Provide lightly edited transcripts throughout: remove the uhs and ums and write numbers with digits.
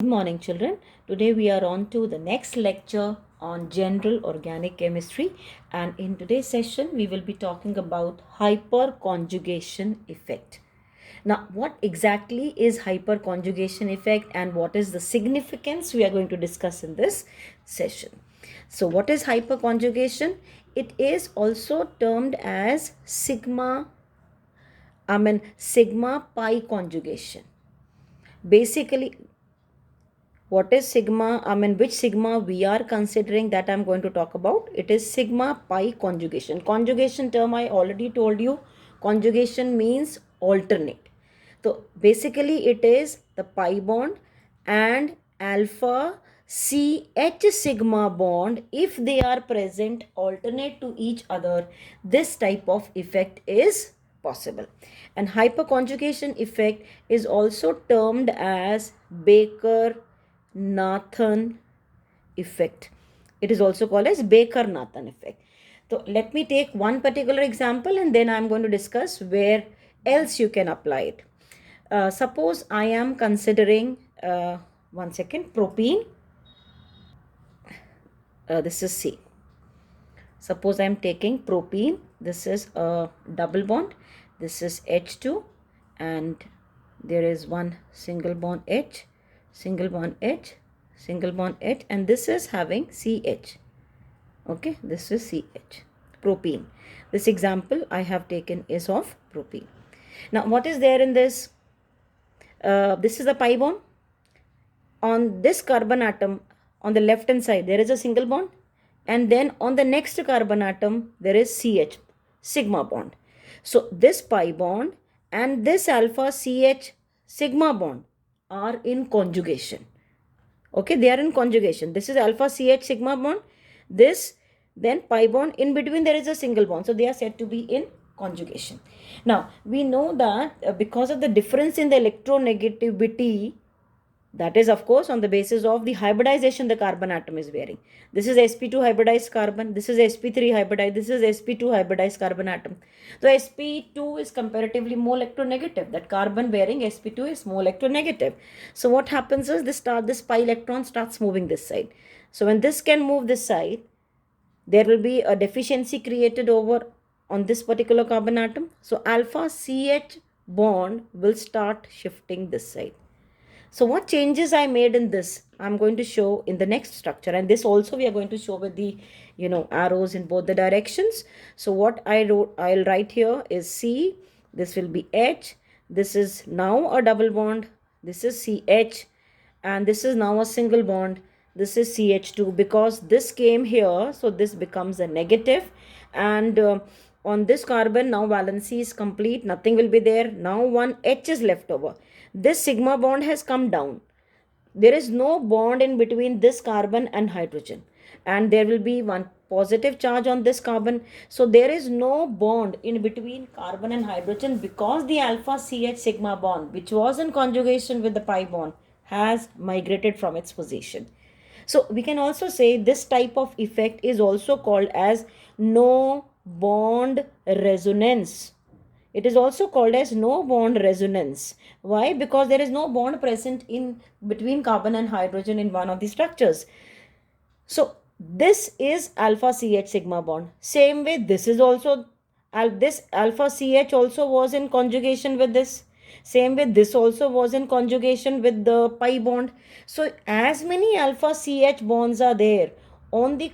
Good morning, children. Today we are on to the next lecture on general organic chemistry, and in today's session we will be talking about hyperconjugation effect. Now, what exactly is hyperconjugation effect and what is the significance we are going to discuss in this session. So, what is hyperconjugation? It is also termed as sigma pi conjugation. Basically, what is sigma, which sigma we are considering, that I'm going to talk about. It is sigma pi conjugation term I already told you. Conjugation means alternate. So basically it is the pi bond and alpha CH sigma bond. If they are present alternate to each other, this type of effect is possible. And hyperconjugation effect is also termed as Baker Nathan effect. It is also called as Baker-Nathan effect. So let me take one particular example and then I'm going to discuss where else you can apply it. Suppose I am considering, one second, propene. This is C. Suppose I am taking propene. This is a double bond. This is H2 and there is one single bond H, single bond H, single bond H, and this is having CH. Okay, this is CH, propene. This example I have taken is of propene. Now, what is there in this? This is the pi bond. On this carbon atom, on the left hand side, there is a single bond, and then on the next carbon atom, there is CH, sigma bond. So, this pi bond and this alpha CH sigma bond are in conjugation. Okay, they are in conjugation. This is alpha CH sigma bond. This, then pi bond. In between there is a single bond. So they are said to be in conjugation. Now we know that because of the difference in the electronegativity, that is of course on the basis of the hybridization the carbon atom is bearing. This is sp2 hybridized carbon, this is sp3 hybridized, this is sp2 hybridized carbon atom. So sp2 is comparatively more electronegative. That carbon bearing sp2 is more electronegative. So what happens is this pi electron starts moving this side. So when this can move this side, there will be a deficiency created over on this particular carbon atom. So alpha CH bond will start shifting this side. So what changes I made in this, I'm going to show in the next structure, and this also we are going to show with the arrows in both the directions. So what I'll write here is C, this will be H, this is now a double bond, this is CH, and this is now a single bond, this is CH2. Because this came here, so this becomes a negative, and on this carbon now valency is complete, nothing will be there. Now one H is left over. This sigma bond has come down. There is no bond in between this carbon and hydrogen, and there will be one positive charge on this carbon. So there is no bond in between carbon and hydrogen because the alpha CH sigma bond, which was in conjugation with the pi bond, has migrated from its position. So we can also say this type of effect is also called as no bond resonance. It is also called as no bond resonance. Why? Because there is no bond present in between carbon and hydrogen in one of the structures. So this is alpha CH sigma bond. Same way, this is also this alpha CH also was in conjugation with this. Same way, this also was in conjugation with the pi bond. So as many alpha CH bonds are there on the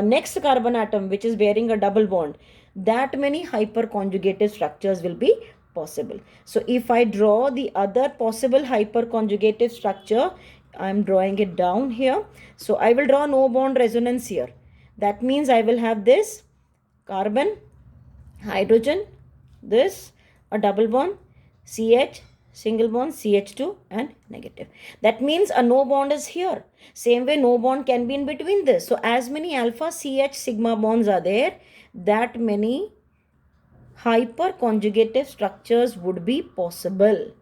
next carbon atom, which is bearing a double bond, that many hyperconjugated structures will be possible. So if I draw the other possible hyperconjugative structure, I am drawing it down here. So I will draw no bond resonance here. That means I will have this carbon, hydrogen, this, a double bond, CH, single bond, CH2 and negative. That means a no bond is here. Same way no bond can be in between this. So as many alpha CH sigma bonds are there, that many hyperconjugative structures would be possible,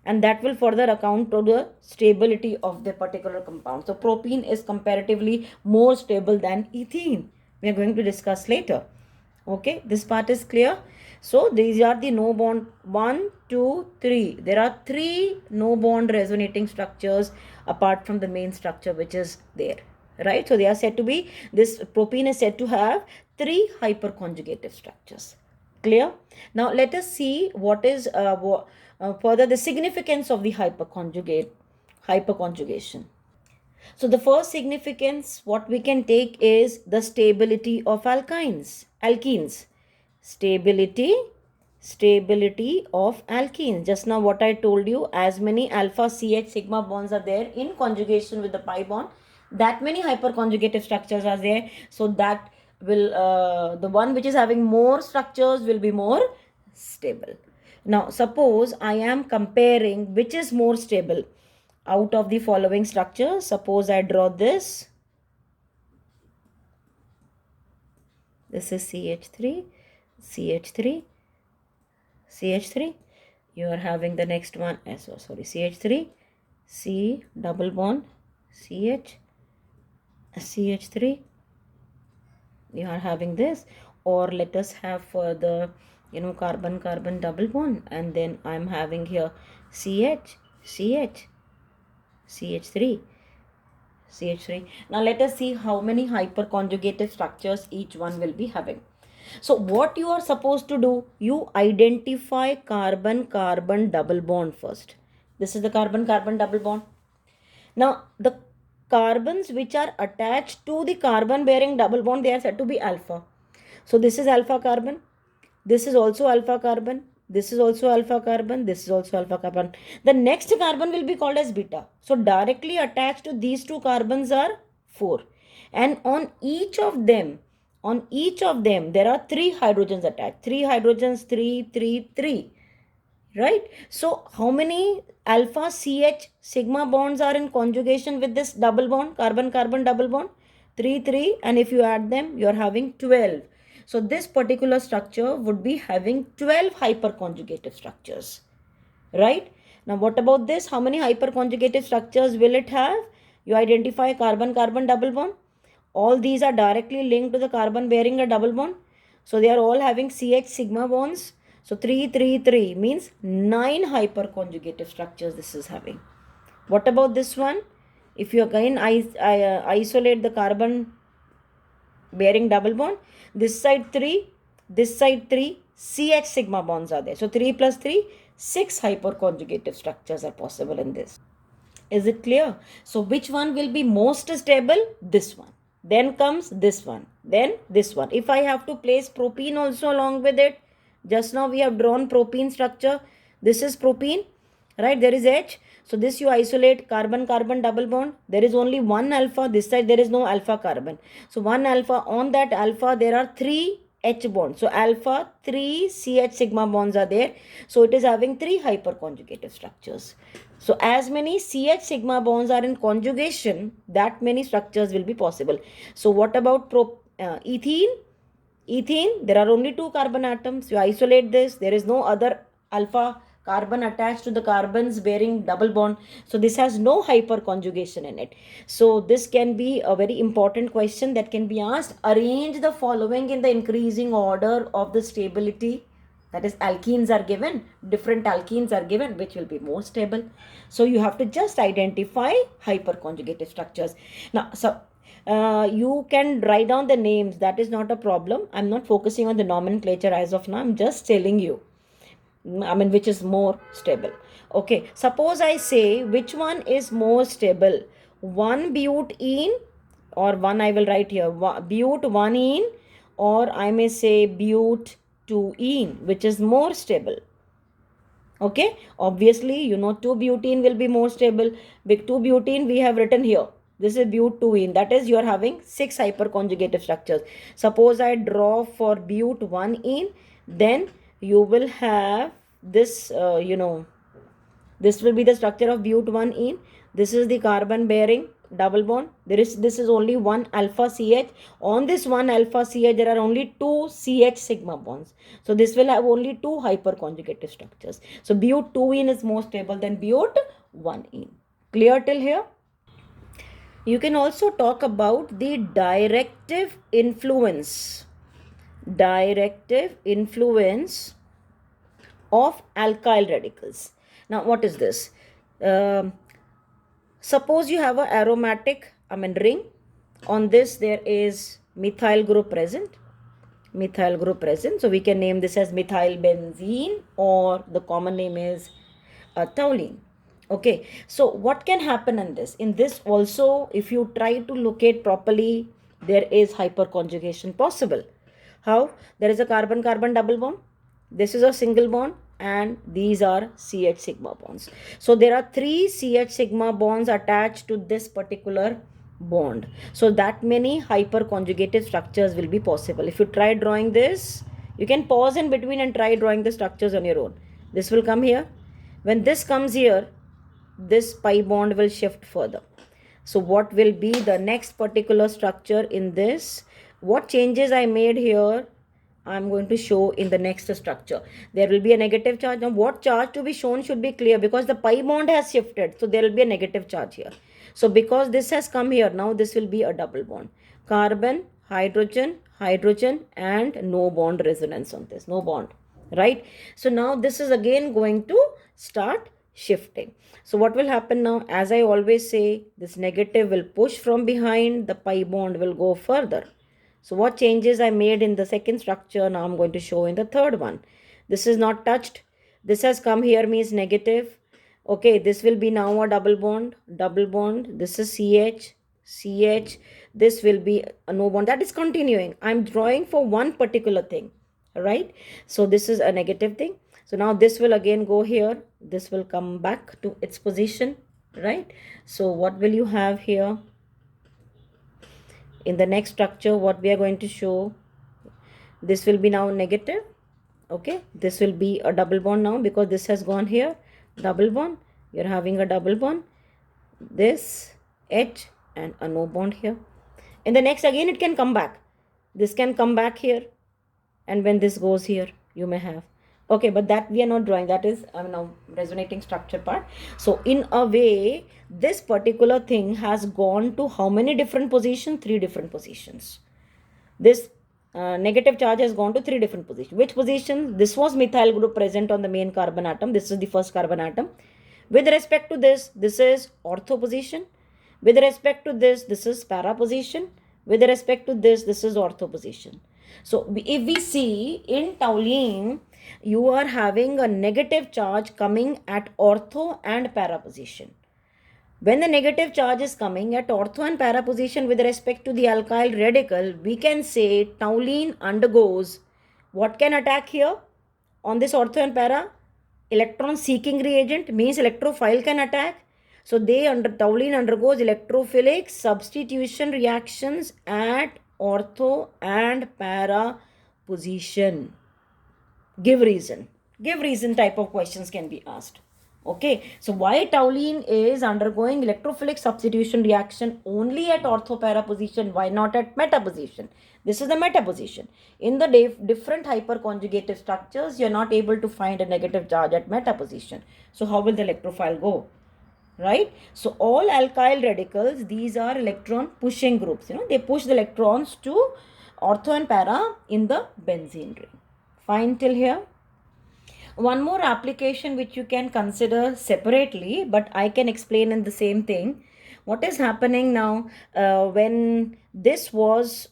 and that will further account to the stability of the particular compound. So propene is comparatively more stable than ethene. We are going to discuss later. Okay, this part is clear. So these are the no bond 1, 2, 3. There are 3 no bond resonating structures apart from the main structure which is there. Right? So they are said to be, this propene is said to have 3 hyperconjugative structures. Clear? Now let us see what is further the significance of the hyperconjugation. So the first significance what we can take is the stability of alkenes. Stability of alkenes. Just now what I told you, as many alpha CH sigma bonds are there in conjugation with the pi bond, that many hyperconjugative structures are there. So that will the one which is having more structures will be more stable. Now suppose I am comparing which is more stable out of the following structure. Suppose I draw this. This is CH3, CH3, CH3. You are having the next one, CH3, C double bond, CH, CH3. You are having this, or let us have for the carbon double bond, and then I am having here CH, CH, CH3. CH3. Now let us see how many hyperconjugative structures each one will be having. So what you are supposed to do, you identify carbon-carbon double bond first. This is the carbon-carbon double bond. Now the carbons which are attached to the carbon bearing double bond, they are said to be alpha. So this is alpha carbon. This is also alpha carbon. This is also alpha carbon. This is also alpha carbon. The next carbon will be called as beta. So directly attached to these two carbons are 4. And on each of them, there are 3 hydrogens attached. 3 hydrogens, 3, 3, 3. Right? So how many alpha CH sigma bonds are in conjugation with this double bond, carbon-carbon double bond? 3, 3. And if you add them, you are having 12. So this particular structure would be having 12 hyperconjugative structures. Right? Now what about this? How many hyperconjugative structures will it have? You identify carbon-carbon double bond. All these are directly linked to the carbon bearing a double bond. So they are all having CH sigma bonds. So 3, 3, 3 means 9 hyperconjugative structures this is having. What about this one? If you again isolate the carbon bearing double bond, this side 3, this side 3, CH sigma bonds are there. So 3 plus 3, 6 hyperconjugative structures are possible in this. Is it clear? So which one will be most stable? This one. Then comes this one. Then this one. If I have to place propene also along with it, just now we have drawn propene structure. This is propene, right? There is H. So this you isolate carbon-carbon double bond. There is only one alpha. This side there is no alpha carbon. So one alpha. On that alpha there are 3 H bonds. So alpha 3 CH sigma bonds are there. So it is having 3 hyperconjugative structures. So as many CH sigma bonds are in conjugation, that many structures will be possible. So what about ethene? Ethene, there are only 2 carbon atoms. You isolate this. There is no other alpha carbon attached to the carbons bearing double bond. So this has no hyperconjugation in it. So this can be a very important question that can be asked. Arrange the following in the increasing order of the stability. That is, alkenes are given, different alkenes are given, which will be more stable. So you have to just identify hyperconjugative structures. Now, so you can write down the names. That is not a problem. I'm not focusing on the nomenclature as of now. I'm just telling you, which is more stable. Okay, suppose I say which one is more stable, 1-butene, or one I will write here, but-1-ene, or I may say but-2-ene, which is more stable. Okay, obviously 2-butene will be more stable. With 2-butene we have written here, this is but-2-ene, that is you are having 6 hyperconjugative structures. Suppose I draw for but-1-ene, then you will have this, this will be the structure of but-1-ene. This is the carbon bearing double bond. This is only one alpha CH. On this one alpha CH, there are only 2 CH sigma bonds. So this will have only 2 hyperconjugative structures. So but-2-ene is more stable than but-1-ene. Clear till here? You can also talk about the directive influence. directive influence of alkyl radicals. Now, what is this? Suppose you have an aromatic ring. On this, there is methyl group present. Methyl group present. So we can name this as methyl benzene, or the common name is toluene. Okay, so what can happen in this? In this also, if you try to locate properly, there is hyperconjugation possible. How? There is a carbon-carbon double bond. This is a single bond, and these are CH sigma bonds. So there are 3 CH sigma bonds attached to this particular bond. So that many hyperconjugated structures will be possible. If you try drawing this, you can pause in between and try drawing the structures on your own. This will come here. When this comes here, this pi bond will shift further. So what will be the next particular structure in this? What changes I made here, I'm going to show in the next structure. There will be a negative charge. Now what charge to be shown should be clear, because the pi bond has shifted. So there will be a negative charge here. So because this has come here, now this will be a double bond. Carbon, hydrogen, hydrogen, and no bond resonance on this. No bond, right? So now this is again going to start shifting. So what will happen now? As I always say, this negative will push from behind, the pi bond will go further. So what changes I made in the second structure, now I'm going to show in the third one. This is not touched. This has come here, means negative. Okay, this will be now a double bond, double bond. This is CH, CH. This will be a no bond. That is continuing. I'm drawing for one particular thing, right? So this is a negative thing. So now this will again go here. This will come back to its position, right? So what will you have here? In the next structure, what we are going to show, this will be now negative. Okay, this will be a double bond now, because this has gone here. Double bond. You're having a double bond. This H and a no bond here. In the next, again, it can come back. This can come back here. And when this goes here, you may have. Okay, but that we are not drawing. That is now resonating structure part. So in a way, this particular thing has gone to how many different positions? 3 different positions. This negative charge has gone to 3 different positions. Which position? This was methyl group present on the main carbon atom. This is the first carbon atom. With respect to this is ortho position. With respect to this is para position. With respect to this is ortho position. So if we see in toluene, you are having a negative charge coming at ortho and para position. When the negative charge is coming at ortho and para position with respect to the alkyl radical, we can say toluene undergoes what can attack here on this ortho and para? Electron seeking reagent, means electrophile can attack. So toluene undergoes electrophilic substitution reactions at ortho and para position. Give reason type of questions can be asked. Okay, so why toluene is undergoing electrophilic substitution reaction only at ortho para position? Why not at meta position? This is the meta position. In the different hyperconjugated structures, you are not able to find a negative charge at meta position. So how will the electrophile go? Right? So all alkyl radicals, these are electron pushing groups. They push the electrons to ortho and para in the benzene ring. Fine till here. One more application which you can consider separately, but I can explain in the same thing. What is happening now, when this was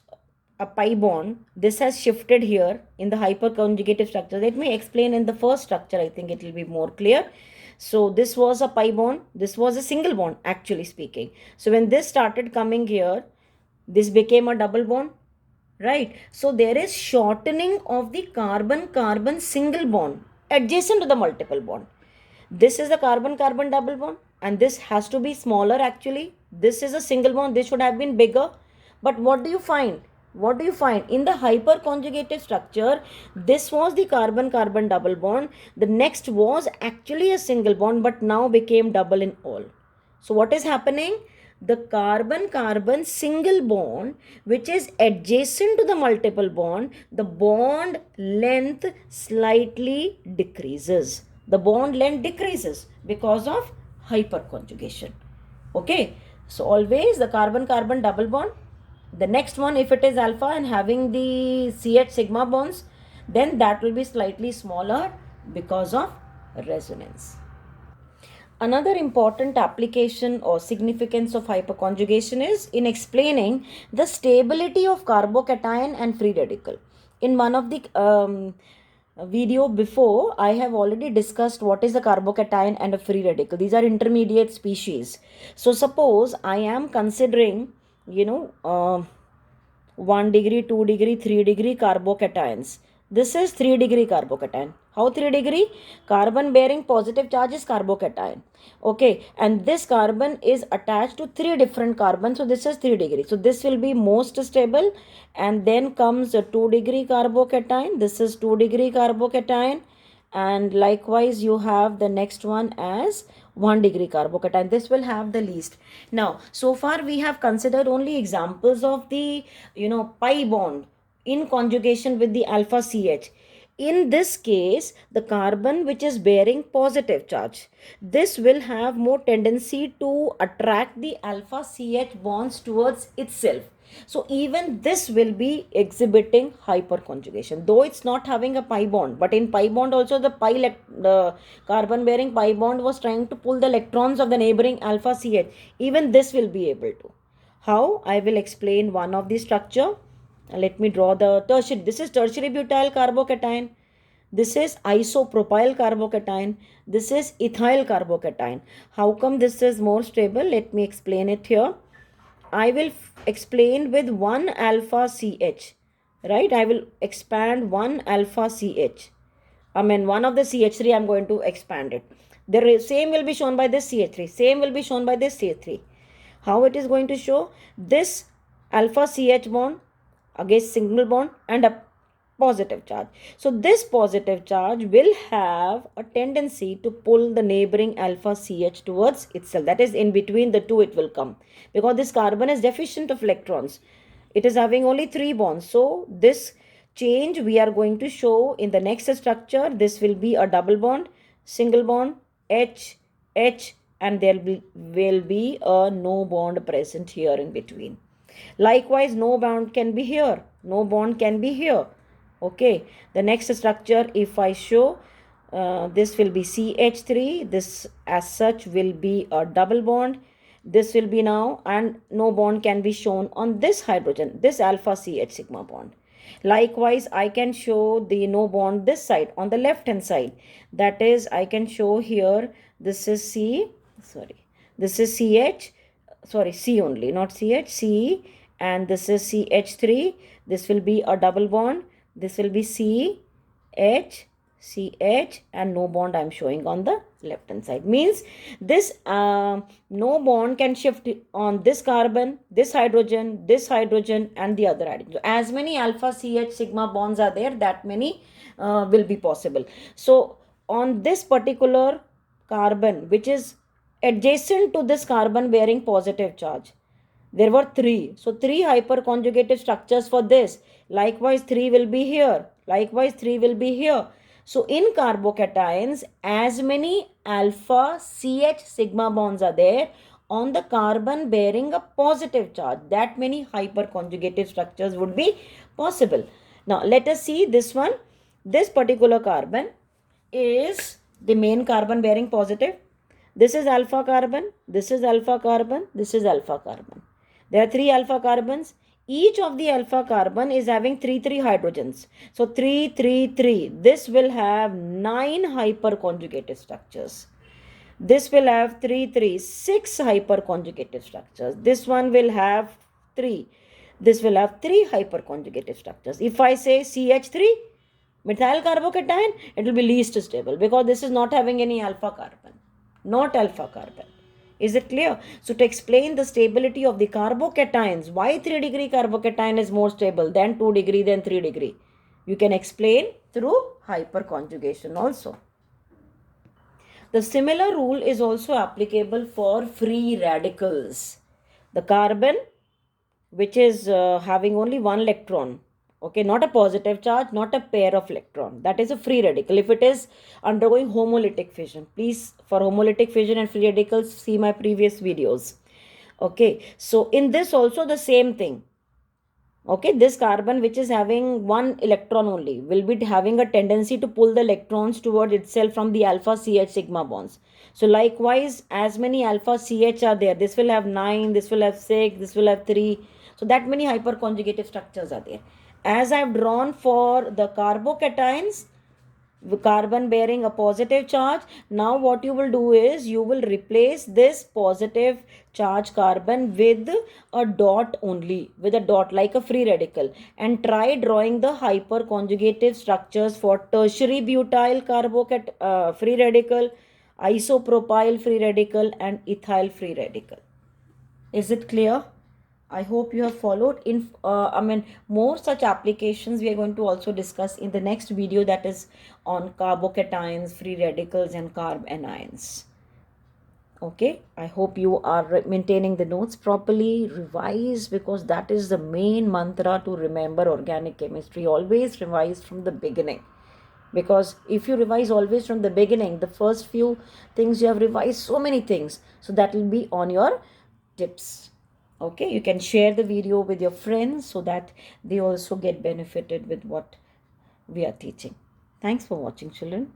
a pi bond, this has shifted here in the hyperconjugative structure. Let me explain in the first structure. I think it will be more clear. So this was a pi bond. This was a single bond, actually speaking. So when this started coming here, this became a double bond, right? So there is shortening of the carbon-carbon single bond adjacent to the multiple bond. This is the carbon-carbon double bond, and this has to be smaller actually. This is a single bond. This should have been bigger. But what do you find? What do you find? In the hyperconjugated structure, this was the carbon-carbon double bond. The next was actually a single bond, but now became double in all. So what is happening? The carbon-carbon single bond, which is adjacent to the multiple bond, the bond length slightly decreases. The bond length decreases because of hyperconjugation. Okay. So always the carbon-carbon double bond, The next one, if it is alpha and having the CH sigma bonds, then that will be slightly smaller because of resonance. Another important application or significance of hyperconjugation is in explaining the stability of carbocation and free radical. In one of the video before, I have already discussed what is a carbocation and a free radical. These are intermediate species. So suppose I am considering, 1 degree, 2 degree, 3 degree carbocations. This is 3 degree carbocation. How 3 degree? Carbon bearing positive charge is carbocation. Okay, and this carbon is attached to 3 different carbons. So this is 3 degree. So this will be most stable. And then comes a 2 degree carbocation. This is 2 degree carbocation. And likewise you have the next one as 1 degree carbocation. This will have the least. Now so far we have considered only examples of the pi bond in conjugation with the alpha CH. In this case, the carbon which is bearing positive charge, this will have more tendency to attract the alpha CH bonds towards itself. So even this will be exhibiting hyperconjugation, though it's not having a pi bond. But in pi bond also, the carbon bearing pi bond was trying to pull the electrons of the neighboring alpha CH. Even this will be able to. How? I will explain one of the structure. Let me draw the tertiary. This is tertiary butyl carbocation. This is isopropyl carbocation. This is ethyl carbocation. How come this is more stable? Let me explain it here. I will explain with 1 alpha CH. Right? I will expand 1 alpha CH. One of the CH3 I am going to expand it. The same will be shown by this CH3. Same will be shown by this CH3. How it is going to show? This alpha CH bond against single bond and a positive charge. So this positive charge will have a tendency to pull the neighboring alpha CH towards itself. That is, in between the two it will come. Because this carbon is deficient of electrons. It is having only 3 bonds. So this change we are going to show in the next structure. This will be a double bond, single bond, H, H, and there will be a no bond present here in between. Likewise, no bond can be here. No bond can be here. Okay. The next structure, if I show, this will be CH3. This as such will be a double bond. This will be now, and no bond can be shown on this hydrogen, this alpha CH sigma bond. Likewise, I can show the no bond this side on the left hand side. That is, I can show here, this is this is CH, C only, not CH, C, and this is CH3. This will be a double bond. This will be CH, CH, and no bond I am showing on the left hand side. Means this no bond can shift on this carbon, this hydrogen, and the other hydrogen. So as many alpha CH sigma bonds are there, that many will be possible. So on this particular carbon, which is adjacent to this carbon bearing positive charge, there were 3. So 3 hyperconjugated structures for this. Likewise 3 will be here. Likewise 3 will be here. So in carbocations, as many alpha CH sigma bonds are there on the carbon bearing a positive charge, that many hyperconjugated structures would be possible. Now let us see this one. This particular carbon is the main carbon bearing positive. This is alpha carbon, this is alpha carbon, this is alpha carbon. There are 3 alpha carbons. Each of the alpha carbon is having 3 hydrogens. So 3, 3, 3. This will have 9 hyperconjugated structures. This will have 3, 3, 6 hyperconjugated structures. This one will have 3. This will have 3 hyperconjugated structures. If I say CH3, methyl carbocation, it will be least stable because this is not having any alpha carbon. Not alpha carbon. Is it clear? So to explain the stability of the carbocations, why 3 degree carbocation is more stable than 2 degree than 3 degree, you can explain through hyperconjugation also. The similar rule is also applicable for free radicals. The carbon which is having only 1 electron, okay, not a positive charge, not a pair of electron, that is a free radical. If it is undergoing homolytic fission, please, for homolytic fission and free radicals, see my previous videos. Okay, so in this also the same thing. Okay, this carbon which is having one electron only will be having a tendency to pull the electrons towards itself from the alpha CH sigma bonds. So likewise, as many alpha CH are there, this will have 9, this will have 6, this will have 3. So that many hyperconjugative structures are there. As I have drawn for the carbocations, carbon bearing a positive charge. Now what you will do is you will replace this positive charge carbon with a dot only, with a dot like a free radical, and try drawing the hyperconjugative structures for tertiary butyl carbocat free radical, isopropyl free radical, and ethyl free radical. Is it clear? I hope you have followed. More such applications we are going to also discuss in the next video, that is on carbocations, free radicals, and carb anions. Okay, I hope you are maintaining the notes properly. Revise, because that is the main mantra to remember organic chemistry. Always revise from the beginning. Because if you revise always from the beginning, the first few things you have revised so many things, so that will be on your tips. Okay, you can share the video with your friends so that they also get benefited with what we are teaching. Thanks for watching, children.